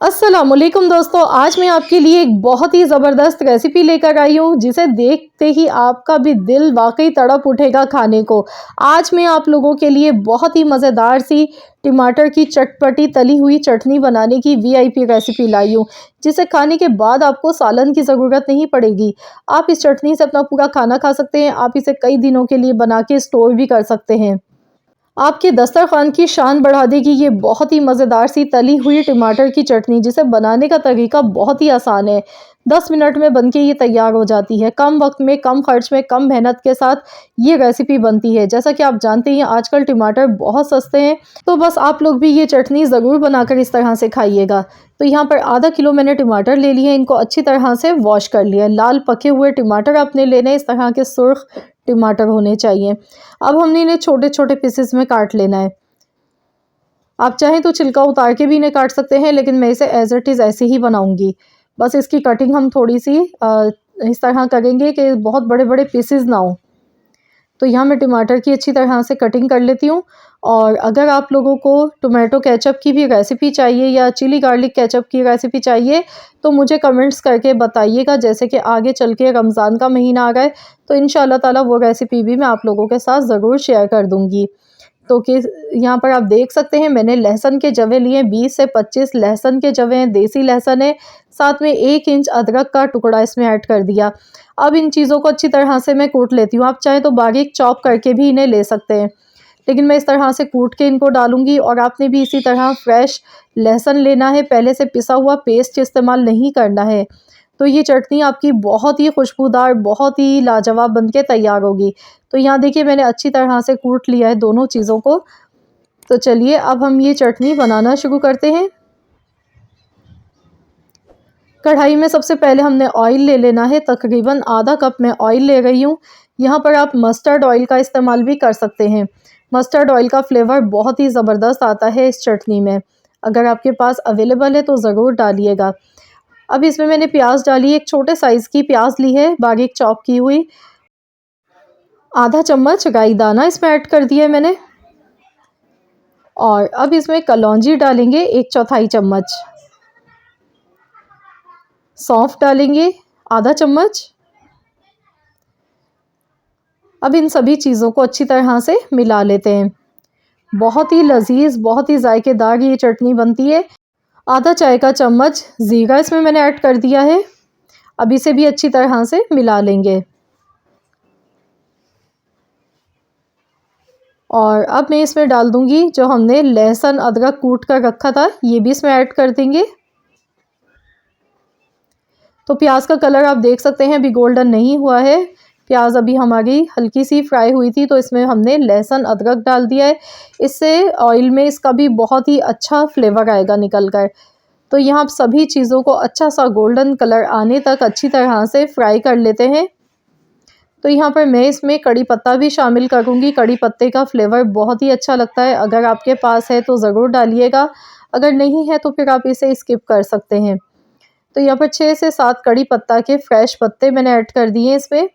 अस्सलामुअलैकुम दोस्तों, आज मैं आपके लिए एक बहुत ही ज़बरदस्त रेसिपी लेकर आई हूँ जिसे देखते ही आपका भी दिल वाकई तड़प उठेगा खाने को। आज मैं आप लोगों के लिए बहुत ही मज़ेदार सी टमाटर की चटपटी तली हुई चटनी बनाने की वीआईपी रेसिपी लाई हूँ, जिसे खाने के बाद आपको सालन की ज़रूरत नहीं पड़ेगी। आप इस चटनी से अपना पूरा खाना खा सकते हैं। आप इसे कई दिनों के लिए बना के स्टोर भी कर सकते हैं। आपके दस्तरखान की शान बढ़ा देगी ये बहुत ही मज़ेदार सी तली हुई टमाटर की चटनी, जिसे बनाने का तरीका बहुत ही आसान है। 10 मिनट में बनके ये तैयार हो जाती है। कम वक्त में, कम खर्च में, कम मेहनत के साथ ये रेसिपी बनती है। जैसा कि आप जानते हैं आजकल टमाटर बहुत सस्ते हैं, तो बस आप लोग भी ये चटनी ज़रूर बनाकर इस तरह से खाइएगा। तो यहाँ पर आधा किलो मैंने टमाटर ले लिए, इनको अच्छी तरह से वॉश कर लिया। लाल पके हुए टमाटर अपने लेने, इस तरह के सुर्ख टमाटर होने चाहिए। अब हमने इन्हें छोटे छोटे पीसेस में काट लेना है। आप चाहें तो छिलका उतार के भी इन्हें काट सकते हैं, लेकिन मैं इसे एज इट इज़ ऐसे ही बनाऊंगी। बस इसकी कटिंग हम थोड़ी सी इस तरह करेंगे कि बहुत बड़े बड़े पीसेस ना हो। तो यहाँ मैं टमाटर की अच्छी तरह से कटिंग कर लेती हूँ। और अगर आप लोगों को टोमेटो केचप की भी रेसिपी चाहिए या चिली गार्लिक केचप की रेसिपी चाहिए, तो मुझे कमेंट्स करके बताइएगा। जैसे कि आगे चल के रमज़ान का महीना आ रहा है, तो इंशाल्लाह ताला वो रेसिपी भी मैं आप लोगों के साथ ज़रूर शेयर कर दूँगी। तो कि यहाँ पर आप देख सकते हैं मैंने लहसुन के जवे लिए, 20 से 25 लहसुन के जवे हैं, देसी लहसुन है। साथ में 1 इंच अदरक का टुकड़ा इसमें ऐड कर दिया। अब इन चीज़ों को अच्छी तरह से मैं कूट लेती हूँ। आप चाहें तो बारीक चॉप करके भी इन्हें ले सकते हैं, लेकिन मैं इस तरह से कूट के इनको डालूँगी। और आपने भी इसी तरह फ्रेश लहसुन लेना है, पहले से पिसा हुआ पेस्ट इस्तेमाल नहीं करना है। तो ये चटनी आपकी बहुत ही खुशबूदार, बहुत ही लाजवाब बन के तैयार होगी। तो यहाँ देखिए मैंने अच्छी तरह से कूट लिया है दोनों चीज़ों को। तो चलिए अब हम ये चटनी बनाना शुरू करते हैं। कढ़ाई में सबसे पहले हमने ऑयल ले लेना है। तकरीबन आधा कप मैं ऑयल ले रही हूँ। यहाँ पर आप मस्टर्ड ऑयल का इस्तेमाल भी कर सकते हैं। मस्टर्ड ऑयल का फ्लेवर बहुत ही ज़बरदस्त आता है इस चटनी में। अगर आपके पास अवेलेबल है तो ज़रूर डालिएगा। अब इसमें मैंने प्याज डाली, एक छोटे साइज़ की प्याज ली है बारीक चॉप की हुई। आधा चम्मच राई दाना इसमें ऐड कर दिया है मैंने। और अब इसमें कलौंजी डालेंगे 1/4 चम्मच। सौंफ डालेंगे आधा चम्मच। अब इन सभी चीज़ों को अच्छी तरह से मिला लेते हैं। बहुत ही लजीज, बहुत ही जायकेदार ये चटनी बनती है। आधा चाय का चम्मच ज़ीरा इसमें मैंने ऐड कर दिया है। अब इसे भी अच्छी तरह से मिला लेंगे। और अब मैं इसमें डाल दूंगी जो हमने लहसुन अदरक कूट कर रखा था, ये भी इसमें ऐड कर देंगे। तो प्याज का कलर आप देख सकते हैं अभी गोल्डन नहीं हुआ है। प्याज अभी हमारी हल्की सी फ्राई हुई थी, तो इसमें हमने लहसुन अदरक डाल दिया है। इससे ऑयल में इसका भी बहुत ही अच्छा फ्लेवर आएगा निकल कर। तो यहाँ सभी चीज़ों को अच्छा सा गोल्डन कलर आने तक अच्छी तरह से फ्राई कर लेते हैं। तो यहाँ पर मैं इसमें कड़ी पत्ता भी शामिल करूँगी। कड़ी पत्ते का फ्लेवर बहुत ही अच्छा लगता है। अगर आपके पास है तो ज़रूर डालिएगा, अगर नहीं है तो फिर आप इसे स्किप कर सकते हैं। तो यहाँ पर 6 से 7 कड़ी पत्ता के फ्रेश पत्ते मैंने ऐड कर दिए इसमें।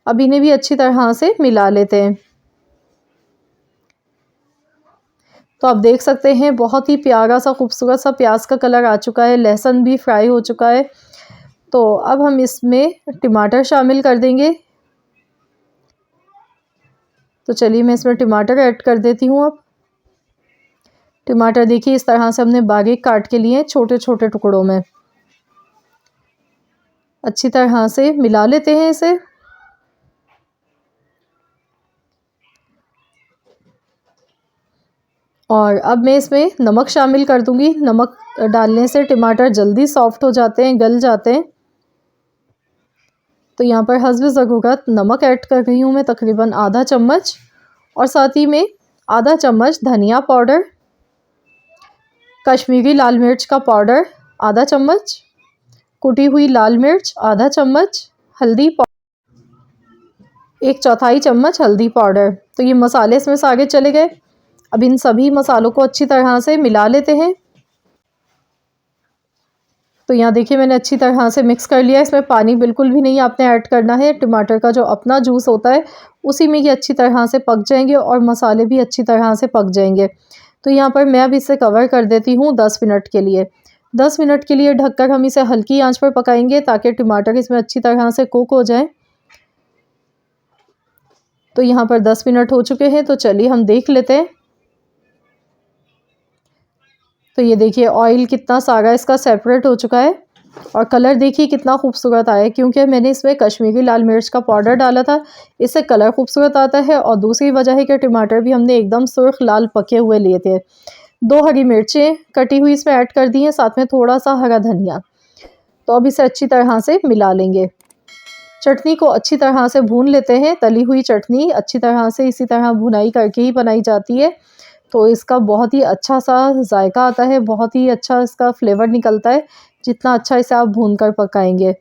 अब इन्हें भी अच्छी तरह से मिला लेते हैं। तो आप देख सकते हैं बहुत ही प्यारा सा खूबसूरत सा प्याज का कलर आ चुका है, लहसुन भी फ्राई हो चुका है। तो अब हम इसमें टमाटर शामिल कर देंगे। तो चलिए मैं इसमें टमाटर ऐड कर देती हूँ। अब टमाटर देखिए इस तरह से हमने बारीक काट के लिए छोटे छोटे टुकड़ों में। अच्छी तरह से मिला लेते हैं इसे। और अब मैं इसमें नमक शामिल कर दूंगी। नमक डालने से टमाटर जल्दी सॉफ्ट हो जाते हैं, गल जाते हैं। तो यहाँ पर हस्ब ज़रूरत नमक ऐड कर रही हूँ मैं, तकरीबन आधा चम्मच। और साथ ही में आधा चम्मच धनिया पाउडर, कश्मीरी लाल मिर्च का पाउडर आधा चम्मच, कुटी हुई लाल मिर्च आधा चम्मच, हल्दी पाउडर 1/4 चम्मच हल्दी पाउडर। तो ये मसाले इसमें सारे चले गए। अब इन सभी मसालों को अच्छी तरह से मिला लेते हैं। तो यहाँ देखिए मैंने अच्छी तरह से मिक्स कर लिया। इसमें पानी बिल्कुल भी नहीं आपने ऐड करना है। टमाटर का जो अपना जूस होता है उसी में ये अच्छी तरह से पक जाएंगे और मसाले भी अच्छी तरह से पक जाएंगे। तो यहाँ पर मैं अब इसे कवर कर देती हूँ 10 मिनट के लिए। 10 मिनट के लिए ढककर हम इसे हल्की आंच पर पकाएंगे ताकि टमाटर इसमें अच्छी तरह से कुक हो जाए। तो यहाँ पर 10 मिनट हो चुके हैं, तो चलिए हम देख लेते हैं। तो ये देखिए ऑयल कितना सारा इसका सेपरेट हो चुका है और कलर देखिए कितना खूबसूरत आया है, क्योंकि मैंने इसमें कश्मीरी लाल मिर्च का पाउडर डाला था। इससे कलर खूबसूरत आता है और दूसरी वजह है कि टमाटर भी हमने एकदम सुर्ख लाल पके हुए लिए थे। 2 हरी मिर्चें कटी हुई इसमें ऐड कर दी हैं, साथ में थोड़ा सा हरा धनिया। तो अब इसे अच्छी तरह से मिला लेंगे। चटनी को अच्छी तरह से भून लेते हैं। तली हुई चटनी अच्छी तरह से इसी तरह भुनाई करके ही बनाई जाती है, तो इसका बहुत ही अच्छा सा जायका आता है, बहुत ही अच्छा इसका फ्लेवर निकलता है जितना अच्छा इसे आप भून कर पकाएंगे।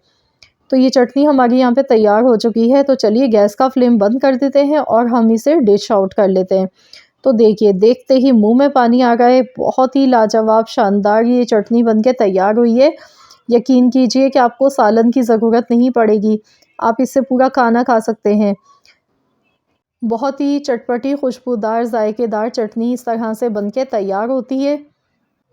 तो ये चटनी हमारी यहाँ पे तैयार हो चुकी है। तो चलिए गैस का फ्लेम बंद कर देते हैं और हम इसे डिश आउट कर लेते हैं। तो देखिए देखते ही मुंह में पानी आ गया है। बहुत ही लाजवाब शानदार ये चटनी बनके तैयार हुई है। यकीन कीजिए कि आपको सालन की ज़रूरत नहीं पड़ेगी, आप इससे पूरा खाना खा सकते हैं। बहुत ही चटपटी, खुशबूदार, जायकेदार चटनी इस तरह से बनके तैयार होती है।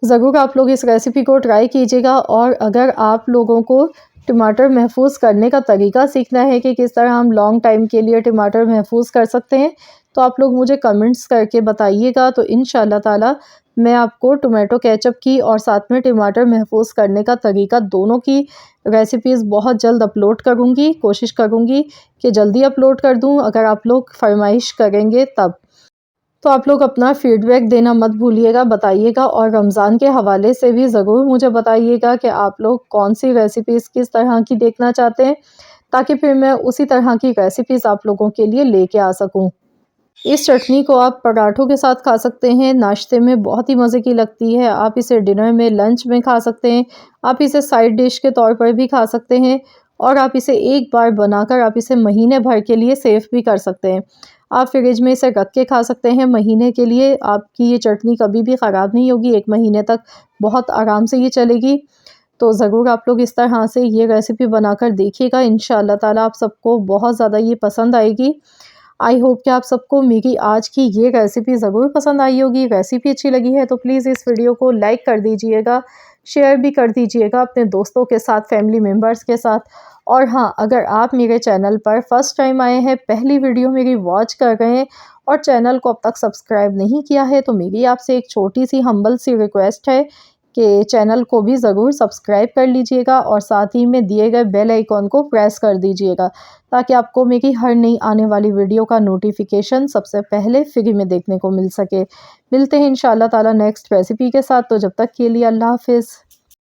ज़रूर आप लोग इस रेसिपी को ट्राई कीजिएगा। और अगर आप लोगों को टमाटर महफूज़ करने का तरीका सीखना है कि किस तरह हम लॉन्ग टाइम के लिए टमाटर महफूज़ कर सकते हैं, तो आप लोग मुझे कमेंट्स करके बताइएगा। तो इंशाल्लाह ताला मैं आपको टोमेटो केचप की और साथ में टमाटर महफूज़ करने का तरीका दोनों की रेसिपीज़ बहुत जल्द अपलोड करूँगी। कोशिश करूँगी कि जल्दी अपलोड कर दूँ, अगर आप लोग फरमाइश करेंगे तब। तो आप लोग अपना फ़ीडबैक देना मत भूलिएगा, बताइएगा। और रमज़ान के हवाले से भी ज़रूर मुझे बताइएगा कि आप लोग कौन-सी रेसिपीज़ किस तरह की देखना चाहते हैं, ताकि फिर मैं उसी तरह की रेसिपीज़ आप लोगों के लिए लेके आ सकूँ। इस चटनी को आप पराठों के साथ खा सकते हैं, नाश्ते में बहुत ही मज़े की लगती है। आप इसे डिनर में, लंच में खा सकते हैं। आप इसे साइड डिश के तौर पर भी खा सकते हैं और आप इसे एक बार बनाकर आप इसे महीने भर के लिए सेव भी कर सकते हैं। आप फ्रिज में इसे रख के खा सकते हैं महीने के लिए। आपकी ये चटनी कभी भी ख़राब नहीं होगी, 1 महीने तक बहुत आराम से ये चलेगी। तो ज़रूर आप लोग इस तरह से ये रेसिपी बनाकर देखिएगा। इंशाअल्लाह ताला आप सबको बहुत ज़्यादा ये पसंद आएगी। आई होप कि आप सबको मेरी आज की ये रेसिपी ज़रूर पसंद आई होगी। रेसिपी अच्छी लगी है तो प्लीज़ इस वीडियो को लाइक कर दीजिएगा, शेयर भी कर दीजिएगा अपने दोस्तों के साथ, फैमिली मेम्बर्स के साथ। और हाँ, अगर आप मेरे चैनल पर फर्स्ट टाइम आए हैं, पहली वीडियो मेरी वॉच कर रहे हैं और चैनल को अब तक सब्सक्राइब नहीं किया है, तो मेरी आपसे एक छोटी सी हम्बल सी रिक्वेस्ट है कि चैनल को भी ज़रूर सब्सक्राइब कर लीजिएगा और साथ ही में दिए गए बेल आइकॉन को प्रेस कर दीजिएगा, ताकि आपको मेरी हर नई आने वाली वीडियो का नोटिफिकेशन सबसे पहले फ्री में देखने को मिल सके। मिलते हैं इंशाअल्लाह ताला नेक्स्ट रेसिपी के साथ। तो जब तक के लिए अल्लाह हाफ़िज़।